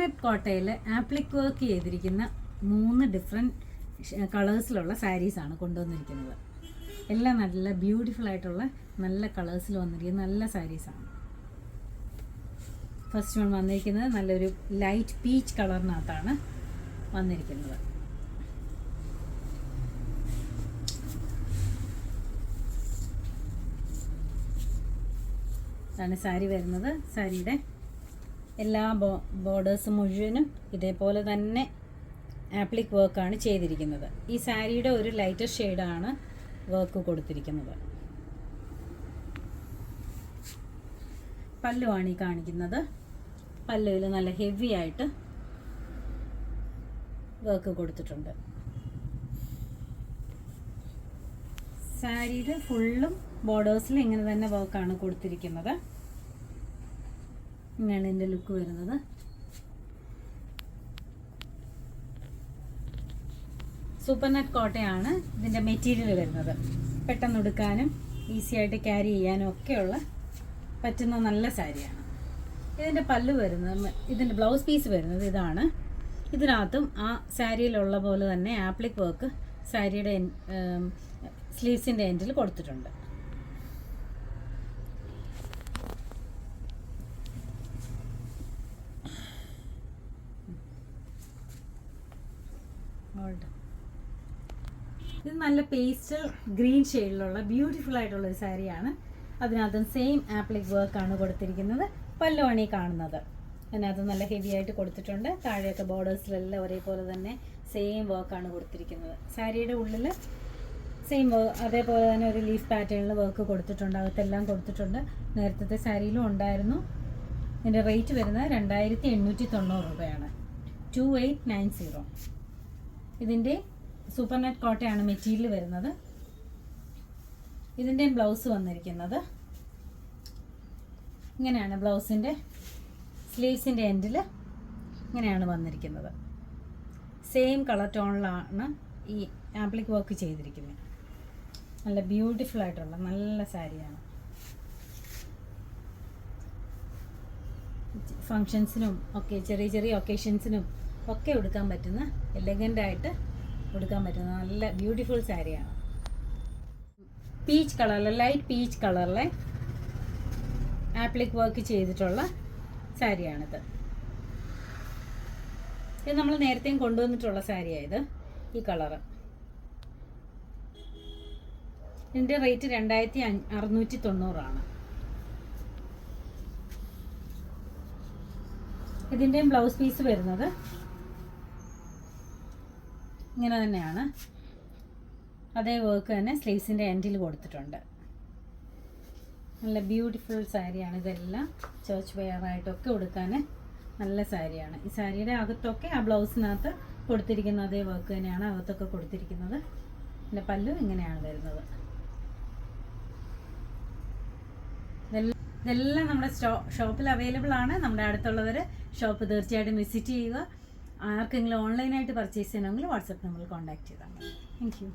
Net കോട്ടയിൽ appliqué work ചെയ്തിരിക്കുന്ന 3 different കളേഴ്സിലുള്ള സാരീസാണ് കൊണ്ടുവന്നിരിക്കുന്നത്. എല്ലാം നല്ല ബ്യൂട്ടിഫുൾ ആയിട്ടുള്ള നല്ല കളേഴ്സിൽ വന്നിരിക്കുന്ന നല്ല സാരീസാണ്. ഫസ്റ്റ് വൺ വന്നിരിക്കുന്നത് നല്ലൊരു ലൈറ്റ് പീച്ച് കളറിനകത്താണ് വന്നിരിക്കുന്നത്. ഇതാണ് സാരി വരുന്നത്. സാരിയുടെ എല്ലാ ബോർഡേഴ്സും മുഴുവനും ഇതേപോലെ തന്നെ ആപ്ലിക് വർക്കാണ് ചെയ്തിരിക്കുന്നത്. ഈ സാരിയുടെ ഒരു ലൈറ്റർ ഷെയ്ഡാണ് വർക്ക് കൊടുത്തിരിക്കുന്നത്. പല്ലുവാണ് ഈ കാണിക്കുന്നത്. പല്ലുവിൽ നല്ല ഹെവി ആയിട്ട് വർക്ക് കൊടുത്തിട്ടുണ്ട്. സാരിയുടെ ഫുള്ളും ബോർഡേഴ്സിൽ ഇങ്ങനെ തന്നെ വർക്കാണ് കൊടുത്തിരിക്കുന്നത്. ഇങ്ങനെയാണ് ഇതിൻ്റെ ലുക്ക് വരുന്നത്. സൂപ്പർ നെറ്റ് കോട്ടയാണ് ഇതിൻ്റെ മെറ്റീരിയൽ വരുന്നത്. പെട്ടെന്ന് എടുക്കാനും ഈസി ആയിട്ട് ക്യാരി ചെയ്യാനും ഒക്കെയുള്ള പറ്റുന്ന നല്ല സാരിയാണ്. ഇതിൻ്റെ പല്ല് വരുന്നത്, ഇതിൻ്റെ ബ്ലൗസ് പീസ് വരുന്നത് ഇതാണ്. ഇതിനകത്തും ആ സാരിയിലുള്ള പോലെ തന്നെ ആപ്ലിക് വർക്ക് സാരിയുടെ സ്ലീവ്സിൻ്റെ എൻഡിൽ കൊടുത്തിട്ടുണ്ട്. ഇത് നല്ല പേസ്റ്റൽ ഗ്രീൻ ഷെയ്ഡിലുള്ള ബ്യൂട്ടിഫുൾ ആയിട്ടുള്ള ഒരു സാരിയാണ്. അതിനകത്തും സെയിം ആപ്ലിക് വർക്കാണ് കൊടുത്തിരിക്കുന്നത്. പല്ലുവാണ് ഈ കാണുന്നത്. അതിനകത്ത് നല്ല ഹെവി ആയിട്ട് കൊടുത്തിട്ടുണ്ട്. താഴെയൊക്കെ ബോർഡേഴ്സിലെല്ലാം ഒരേപോലെ തന്നെ സെയിം വർക്കാണ് കൊടുത്തിരിക്കുന്നത്. സാരിയുടെ ഉള്ളിൽ സെയിം അതേപോലെ തന്നെ ഒരു ലീഫ് പാറ്റേണിൽ വർക്ക് കൊടുത്തിട്ടുണ്ട്. അകത്തെല്ലാം കൊടുത്തിട്ടുണ്ട്. നേരത്തെ സാരിയിലും ഉണ്ടായിരുന്നു. ഇതിൻ്റെ റേറ്റ് വരുന്നത് 2890 രൂപയാണ്. 2890. ഇതിൻ്റെ സൂപ്പർ നെറ്റ് കോട്ടയാണ് മെറ്റീരിയൽ വരുന്നത്. ഇതിൻ്റെ ബ്ലൗസ് വന്നിരിക്കുന്നത് ഇങ്ങനെയാണ്. ബ്ലൗസിൻ്റെ സ്ലീവ്സിൻ്റെ എൻഡിൽ ഇങ്ങനെയാണ് വന്നിരിക്കുന്നത്. സെയിം കളർ ടോണിലാണ് ഈ ആപ്ലിക് വർക്ക് ചെയ്തിരിക്കുന്നത്. നല്ല ബ്യൂട്ടിഫുൾ ആയിട്ടുള്ള നല്ല സാരിയാണ്. ഫങ്ഷൻസിനും ഒക്കെ ചെറിയ ചെറിയ ഒക്കേഷൻസിനും ഒക്കെ ഉടുക്കാൻ പറ്റുന്ന, എലഗൻ്റായിട്ട് ഉടുക്കാൻ പറ്റുന്ന നല്ല ബ്യൂട്ടിഫുൾ സാരിയാണ്. പീച്ച് കളറിലെ, ലൈറ്റ് പീച്ച് കളറിലെ ആപ്ലിക് വർക്ക് ചെയ്തിട്ടുള്ള സാരിയാണിത്. ഇത് നമ്മൾ നേരത്തെയും കൊണ്ടുവന്നിട്ടുള്ള സാരിയായത്. ഈ കളറ് ഇതിൻ്റെ റേറ്റ് 2690 ഇതിൻ്റെയും ബ്ലൗസ് പീസ് വരുന്നത് ഇങ്ങനെ തന്നെയാണ്. അതേ വർക്ക് തന്നെ സ്ലീവ്സിൻ്റെ എൻഡിൽ കൊടുത്തിട്ടുണ്ട്. നല്ല ബ്യൂട്ടിഫുൾ സാരിയാണ്. ഇതെല്ലാം ചർച്ച് വെയറായിട്ടൊക്കെ ഉടുക്കാൻ നല്ല സാരിയാണ്. ഈ സാരിയുടെ അകത്തൊക്കെ ആ ബ്ലൗസിനകത്ത് കൊടുത്തിരിക്കുന്ന അതേ വർക്ക് തന്നെയാണ് അകത്തൊക്കെ കൊടുത്തിരിക്കുന്നത്. പിന്നെ പല്ലു ഇങ്ങനെയാണ് വരുന്നത്. ഇതെല്ലാം നമ്മുടെ ഷോപ്പിൽ അവൈലബിൾ ആണ്. നമ്മുടെ അടുത്തുള്ളവർ ഷോപ്പ് തീർച്ചയായിട്ടും വിസിറ്റ് ചെയ്യുക. ആർക്കെങ്കിലും ഓൺലൈനായിട്ട് പർച്ചേസ് ചെയ്യണമെങ്കിൽ വാട്സപ്പ് നമ്പറിൽ കോൺടാക്ട് ചെയ്താൽ മതി. Thank you.